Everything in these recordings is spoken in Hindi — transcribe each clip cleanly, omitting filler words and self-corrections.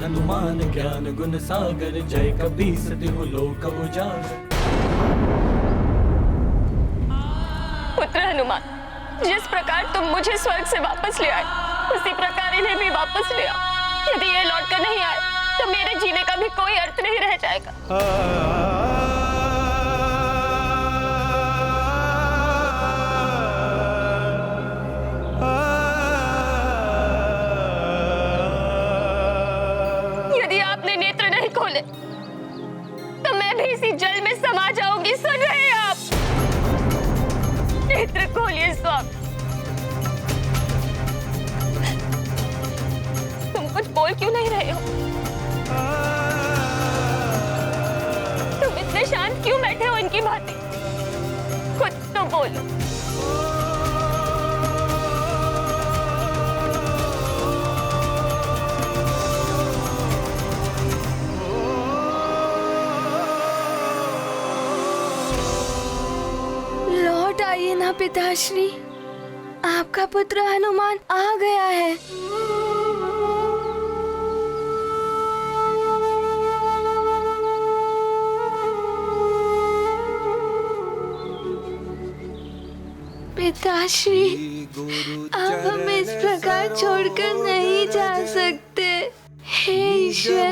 हनुमान ज्ञान गुण सागर, जय कपीस तिहु लोक उजागर। पुत्र हनुमान, जिस प्रकार तुम मुझे स्वर्ग से वापस ले आए, उसी प्रकार इन्हें भी वापस ले आओ। यदि ये लौट कर नहीं आए तो मेरे जीने का भी कोई अर्थ नहीं रह जाएगा। यदि आपने नेत्र नहीं खोले तो मैं भी इसी जल में समा जाऊंगी। सुन रहे हैं आप? नेत्र खोलिए स्वामी। तुम कुछ बोल क्यों नहीं रहे हो? तुम इतने शांत क्यों बैठे हो इनकी भांति? कुछ तो बोलो। लौट आइए ना पिताश्री, आपका पुत्र हनुमान आ गया है। पिताश्री, आप हमें इस प्रकार छोड़कर नहीं जा सकते। हे ईश्वर,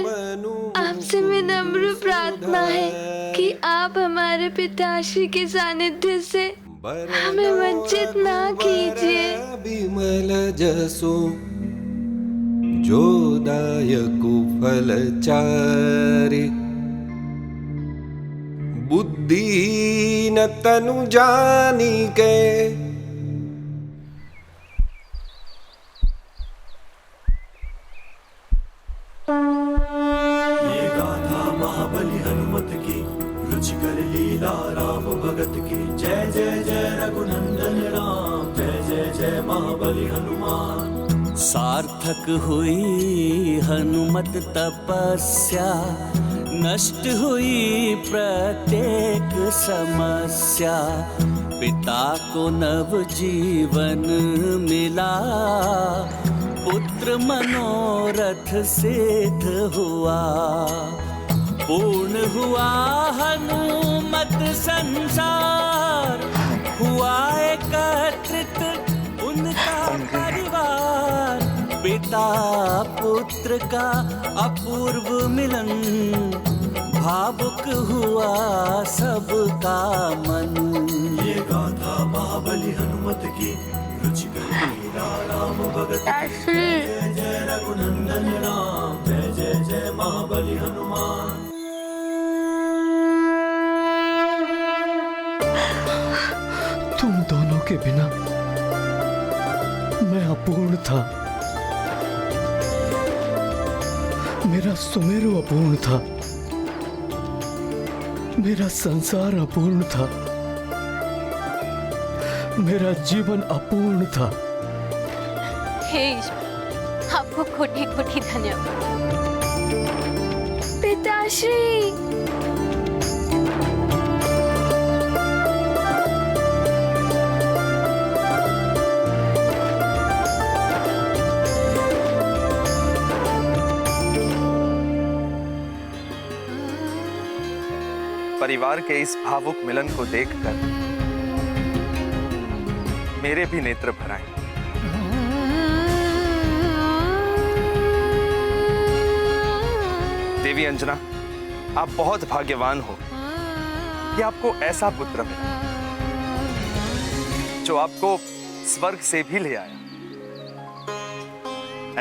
आपसे विनम्र प्रार्थना है कि आप हमारे पिताश्री के सानिध्य से हमें वंचित ना कीजिए। विमल जसो जो दायको फल चारे, बुद्धि न तनु जानी के। ये गाथा महाबली हनुमत की, रुचिकर लीला राम भगत की। जय जय जय रघुनंदन राम, जय जय जय महाबली हनुमान। सार्थक हुई हनुमत तपस्या, नष्ट हुई प्रत्येक समस्या। पिता को नव जीवन मिला, पुत्र मनोरथ सिद्ध हुआ। पूर्ण हुआ हनुमत संसार, हुआ एकत्रित उनका परिवार। पिता पुत्र का अपूर्व मिलन, भावुक हुआ सबका मन। ये गाथा महाबली हनुमत की, रुचिकर लीला राम भगत की। जय जय रघुनंदन राम, जय जय जय महाबली हनुमान। तुम दोनों के बिना मैं अपूर्ण था। मेरा सुमेरु अपूर्ण था, मेरा संसार अपूर्ण था, मेरा जीवन अपूर्ण था। हे ईश्वर, आपको कोटि कोटि धन्यवाद। पिताश्री, परिवार के इस भावुक मिलन को देखकर मेरे भी नेत्र भर आए। देवी अंजना, आप बहुत भाग्यवान हो कि आपको ऐसा पुत्र मिला जो आपको स्वर्ग से भी ले आया।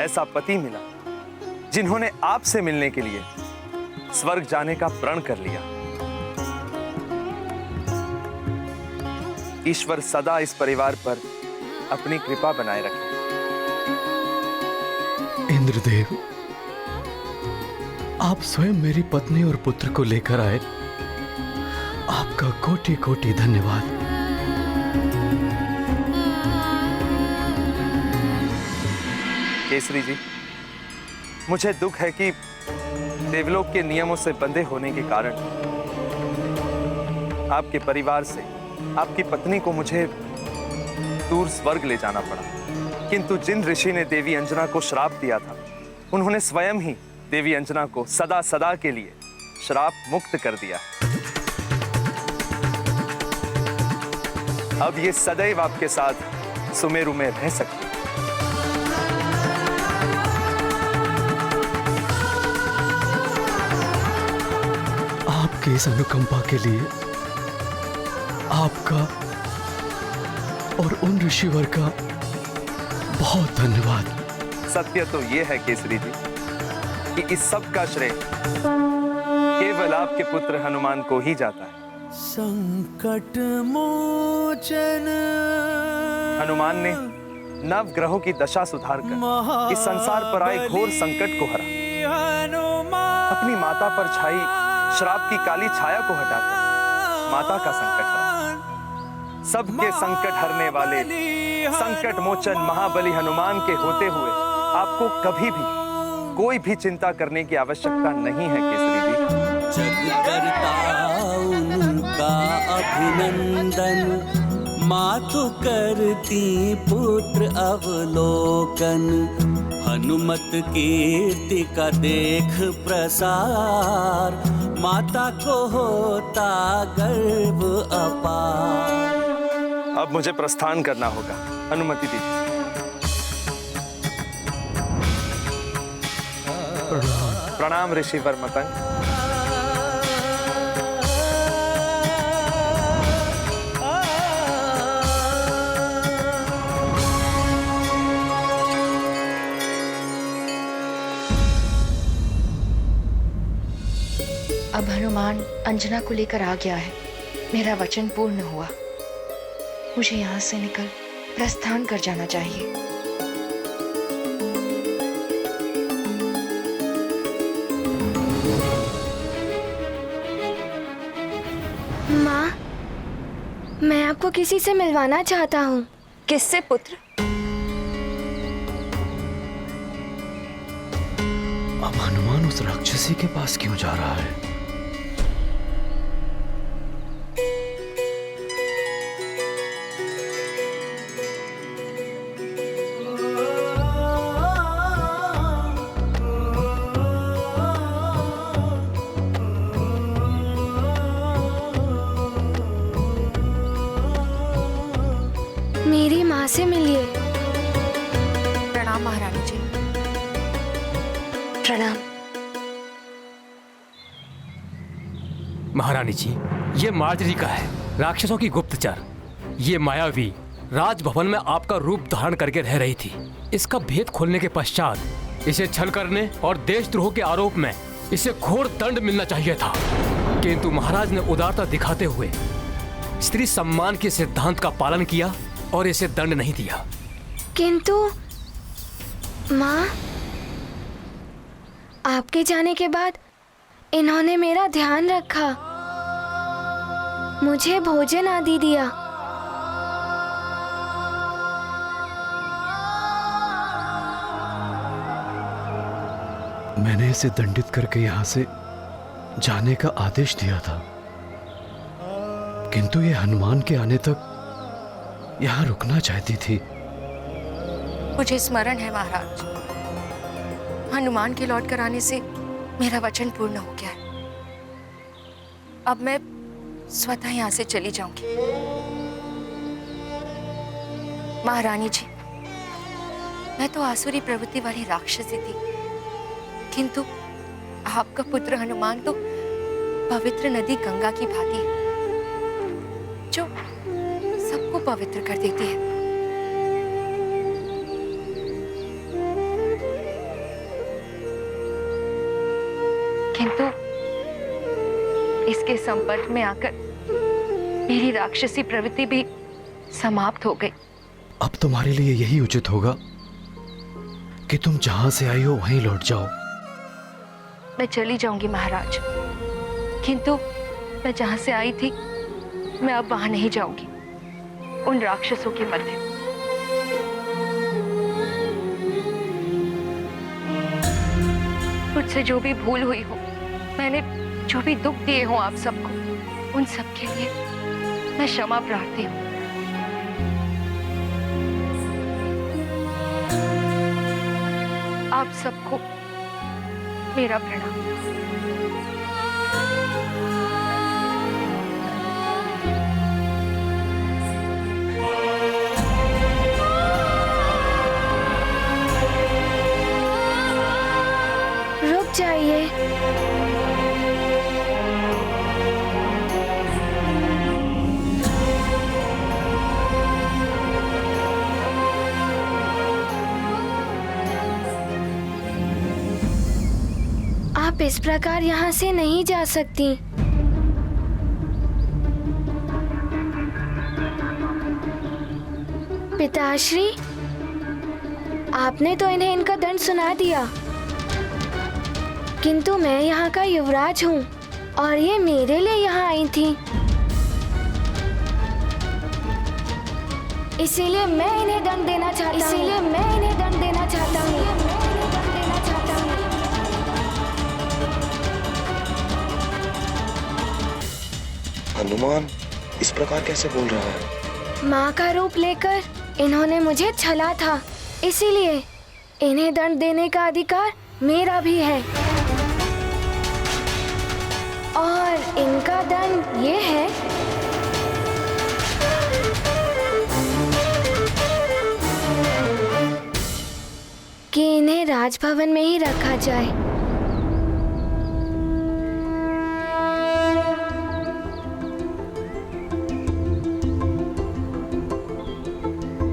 ऐसा पति मिला जिन्होंने आपसे मिलने के लिए स्वर्ग जाने का प्रण कर लिया। ईश्वर सदा इस परिवार पर अपनी कृपा बनाए रखे। इंद्रदेव, आप स्वयं मेरी पत्नी और पुत्र को लेकर आए, आपका कोटि कोटि धन्यवाद। केसरी जी, मुझे दुख है कि देवलोक के नियमों से बंधे होने के कारण आपके परिवार से आपकी पत्नी को मुझे दूर स्वर्ग ले जाना पड़ा। किंतु जिन ऋषि ने देवी अंजना को श्राप दिया था, उन्होंने स्वयं ही देवी अंजना को सदा सदा के लिए श्राप मुक्त कर दिया है। अब ये सदैव आपके साथ सुमेरु में रह सकती है। आपकी इस अनुकंपा के लिए आपका और उन ऋषिवर का बहुत धन्यवाद। सत्य तो यह है केसरी जी कि इस सब का श्रेय केवल आपके पुत्र हनुमान को ही जाता है। संकट मोचन हनुमान ने नव ग्रहों की दशा सुधार कर इस संसार पर आए घोर संकट को हरा। अपनी माता पर छाई श्राप की काली छाया को हटाकर माता का संकट हरा। सबके संकट हरने वाले संकट मोचन महाबली हनुमान के होते हुए आपको कभी भी कोई भी चिंता करने की आवश्यकता नहीं है केसरी जी। जग करता उनका अभिनंदन, मातु करती पुत्र अवलोकन। हनुमत कीर्ति का देख प्रसार, माता को होता गर्व अपार। अब मुझे प्रस्थान करना होगा, अनुमति दीजिए। प्रणाम ऋषिवर मतंग। अब हनुमान अंजना को लेकर आ गया है। मेरा वचन पूर्ण हुआ। मुझे यहाँ से निकल प्रस्थान कर जाना चाहिए। माँ, मैं आपको किसी से मिलवाना चाहता हूँ। किससे पुत्र? अब हनुमान उस राक्षसी के पास क्यों जा रहा है? मेरी माँ से मिलिए। प्रणाम महारानी जी। प्रणाम। महारानी जी, ये मार्जरी का है, राक्षसों की गुप्तचर। ये मायावी राजभवन में आपका रूप धारण करके रह रही थी। इसका भेद खोलने के पश्चात इसे छल करने और देशद्रोह के आरोप में इसे घोर दंड मिलना चाहिए था, किंतु महाराज ने उदारता दिखाते हुए स्त्री सम्मान के सिद्धांत का पालन किया और इसे दंड नहीं दिया। किंतु माँ, आपके जाने के बाद इन्होंने मेरा ध्यान रखा, मुझे भोजन आदि दिया। मैंने इसे दंडित करके यहाँ से जाने का आदेश दिया था, किंतु ये हनुमान के आने तक यहाँ रुकना चाहती थी। मुझे स्मरण है महाराज, हनुमान के लौट कर आने से मेरा वचन पूर्ण हो गया है। अब मैं स्वतः यहाँ से चली जाऊंगी। महारानी जी, मैं तो आसुरी प्रवृत्ति वाली राक्षसी थी, किंतु आपका पुत्र हनुमान तो पवित्र नदी गंगा की भांति है, जो सबको पवित्र कर देती है। किंतु इसके संपर्क में आकर मेरी राक्षसी प्रवृत्ति भी समाप्त हो गई। अब तुम्हारे लिए यही उचित होगा कि तुम जहां से आई हो वहीं लौट जाओ। मैं चली जाऊंगी महाराज, किंतु मैं जहां से आई थी मैं अब वहां नहीं जाऊंगी, उन राक्षसों के मध्य। मुझसे जो भी भूल हुई हो, मैंने जो भी दुख दिए हो आप सबको, उन सब के लिए मैं क्षमा प्रार्थी हूँ। आप सबको मेरा प्रणाम। रुक जाइए। आप इस प्रकार यहाँ से नहीं जा सकती। पिताश्री, आपने तो इन्हें इनका दंड सुना दिया, किंतु मैं यहाँ का युवराज हूँ और ये मेरे लिए यहाँ आई थी, इसीलिए मैं इन्हें दंड देना चाहता हूँ। हनुमान इस प्रकार कैसे बोल रहा है? माँ का रूप लेकर इन्होंने मुझे छला था, इसीलिए इन्हें दंड देने का अधिकार मेरा भी है। और इनका दंड ये है कि इन्हें राजभवन में ही रखा जाए।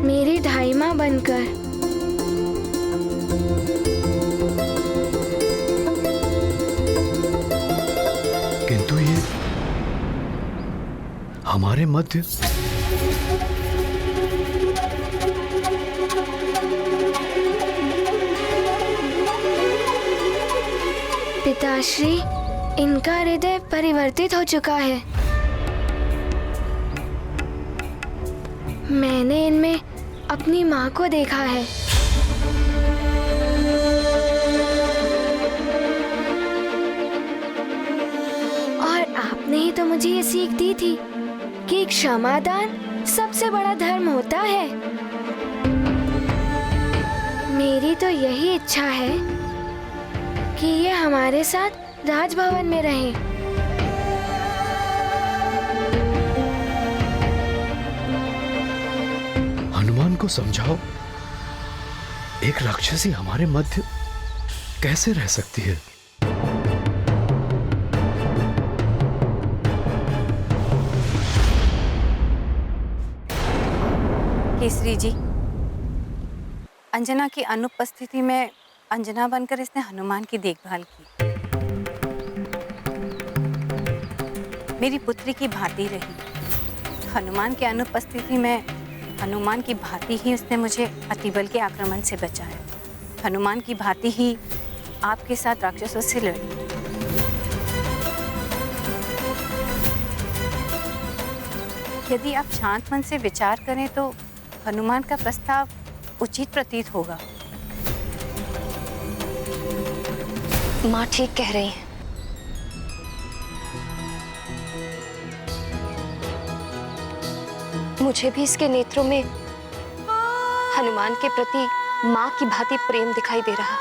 मेरी ढाई माँ बनकर। किंतु ये हमारे मध्य पिताश्री, इनका हृदय परिवर्तित हो चुका है। मैंने इनमें अपनी माँ को देखा है। और आपने ही तो मुझे ये सीख दी थी कि क्षमादान सबसे बड़ा धर्म होता है। मेरी तो यही इच्छा है कि ये हमारे साथ राजभवन में रहें। हनुमान को समझाओ, एक राक्षसी हमारे मध्य कैसे रह सकती है? केसरी जी, अंजना की अनुपस्थिति में अंजना बनकर इसने हनुमान की देखभाल की। मेरी पुत्री की भांति रही। हनुमान की अनुपस्थिति में हनुमान की भांति ही उसने मुझे अतिबल के आक्रमण से बचाया। हनुमान की भांति ही आपके साथ राक्षसों से लड़ी। यदि आप शांत मन से विचार करें तो हनुमान का प्रस्ताव उचित प्रतीत होगा। माँ ठीक कह रही हैं। मुझे भी इसके नेत्रों में हनुमान के प्रति माँ की भांति प्रेम दिखाई दे रहा है।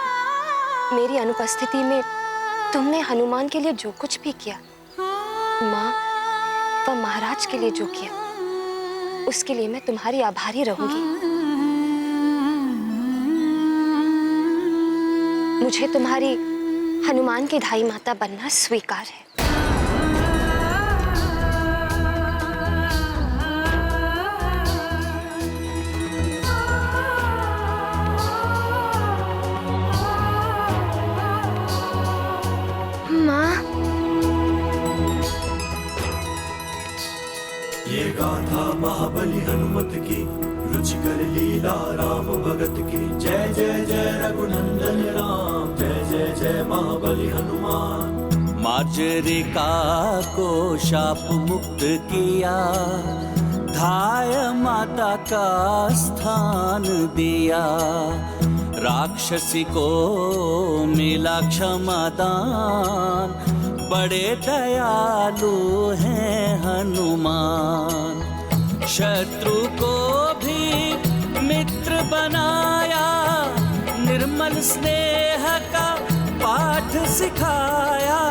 मेरी अनुपस्थिति में तुमने हनुमान के लिए जो कुछ भी किया, माँ व महाराज के लिए जो किया, उसके लिए मैं तुम्हारी आभारी रहूंगी। मुझे तुम्हारी हनुमान की ढाई माता बनना स्वीकार है। ये गाथा महाबली हनुमत की, रुचिकर लीला राम भगत की। जय जय जय रघुनंदन राम, जय जय जय महाबली हनुमान। मार्जरिका को शाप मुक्त किया, धाय माता का स्थान दिया। राक्षसी को मिला क्षमादान, बड़े दयालु हैं हनुमान। शत्रु को भी मित्र बनाया, निर्मल स्नेह का पाठ सिखाया,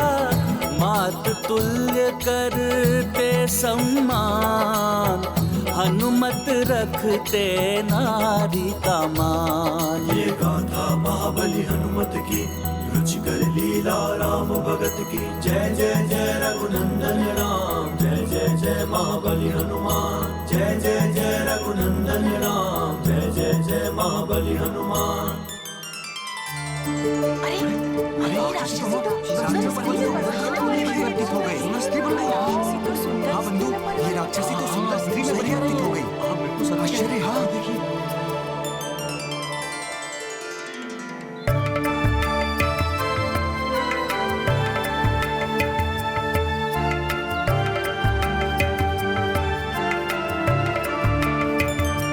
मात तुल्य करते सम्मान, हनुमत रखते नारी का मान। ये गाथा महाबली हनुमत की, रुचिकर लीला राम भगत की। जय जय जय रघुनंदन राम, जय जय जय महाबली हनुमान। जय जय जय रघुनंदन राम, जय जय जय महाबली हनुमान। ये राक्षसी तो सुंदर स्त्री में परिवर्तित हो गई। आश्चर्य। हाँ देखिए।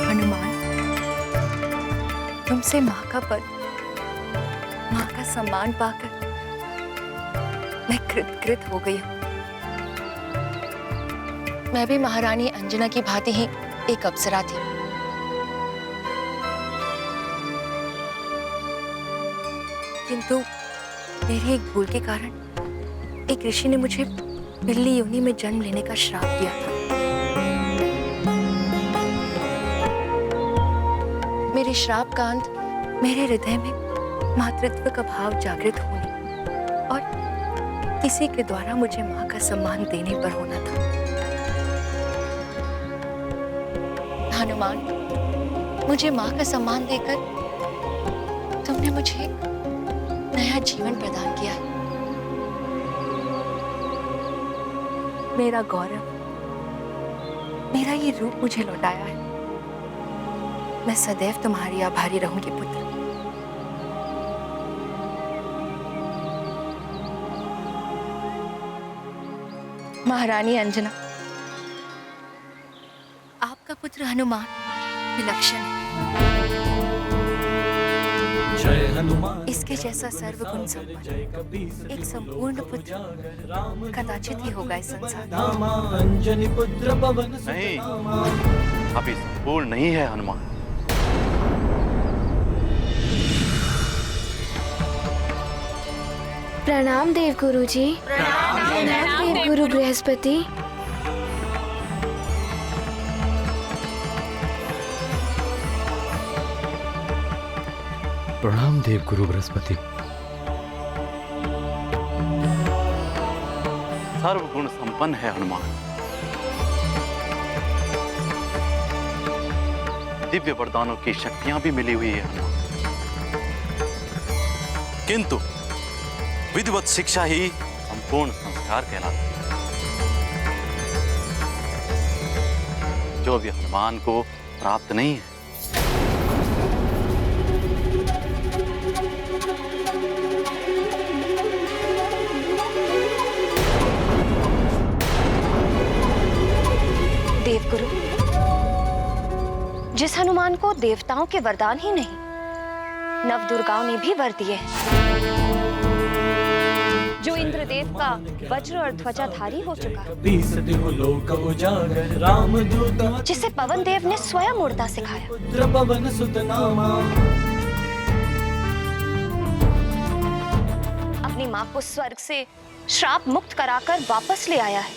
हनुमान, तुमसे माँ का पद, माँ का सम्मान पाकर मैं कृतकृत हो गई हूँ। मैं भी महारानी अंजना की भांति ही एक अप्सरा थी। किंतु मेरी एक भूल के कारण एक ऋषि ने मुझे बिल्ली योनि में जन्म लेने का श्राप दिया था। मेरे श्राप का अंत मेरे हृदय में मातृत्व का भाव जागृत होने और किसी के द्वारा मुझे माँ का सम्मान देने पर होना था। हनुमान, मुझे माँ का सम्मान देकर तुमने मुझे नया जीवन प्रदान किया है। मेरा गौरव, मेरा ये रूप मुझे लौटाया है। मैं सदैव तुम्हारी आभारी रहूंगी पुत्र। महारानी अंजना, आपका पुत्र हनुमान विलक्षण है। जय हनुमान, इसके जैसा सर्वगुण संपन्न एक संपूर्ण पुत्र कदाचित ही होगा इस संसार में। अंजनी पुत्र पवन सुत नहीं, नामा। अभी संपूर्ण नहीं है हनुमान। प्रणाम देव गुरु जी। प्रणाम देव गुरु बृहस्पति। प्रणाम देव गुरु बृहस्पति। सर्वगुण संपन्न है हनुमान। दिव्य वरदानों की शक्तियां भी मिली हुई है हनुमान, किंतु विधिवत शिक्षा ही संपूर्ण संस्कार कहलाती है, जो भी हनुमान को प्राप्त नहीं है। देवगुरु, जिस हनुमान को देवताओं के वरदान ही नहीं, नव दुर्गाओं ने भी वर दिए, जो इंद्रदेव का वज्र और ध्वजाधारी हो चुका, जिसे पवन देव ने स्वयं उड़ना सिखाया, पवन सुत नामा। अपनी माँ को स्वर्ग से श्राप मुक्त कराकर वापस ले आया है।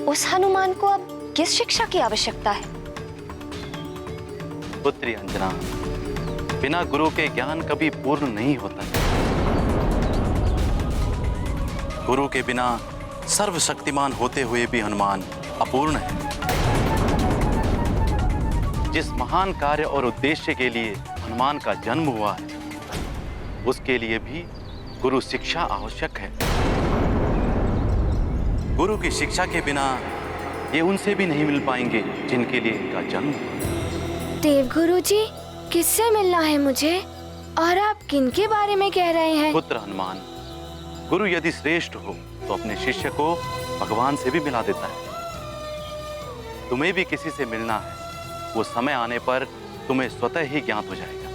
उस हनुमान को अब किस शिक्षा की आवश्यकता है? पुत्री अंजना, बिना गुरु के ज्ञान कभी पूर्ण नहीं होता। गुरु के बिना सर्वशक्तिमान होते हुए भी हनुमान अपूर्ण है। जिस महान कार्य और उद्देश्य के लिए हनुमान का जन्म हुआ है, उसके लिए भी गुरु शिक्षा आवश्यक है। गुरु की शिक्षा के बिना ये उनसे भी नहीं मिल पाएंगे जिनके लिए इनका जन्म। देव गुरु जी, किससे मिलना है मुझे और आप किनके बारे में कह रहे हैं? पुत्र हनुमान, गुरु यदि श्रेष्ठ हो तो अपने शिष्य को भगवान से भी मिला देता है। तुम्हें भी किसी से मिलना है, वो समय आने पर तुम्हें स्वतः ही ज्ञात हो जाएगा।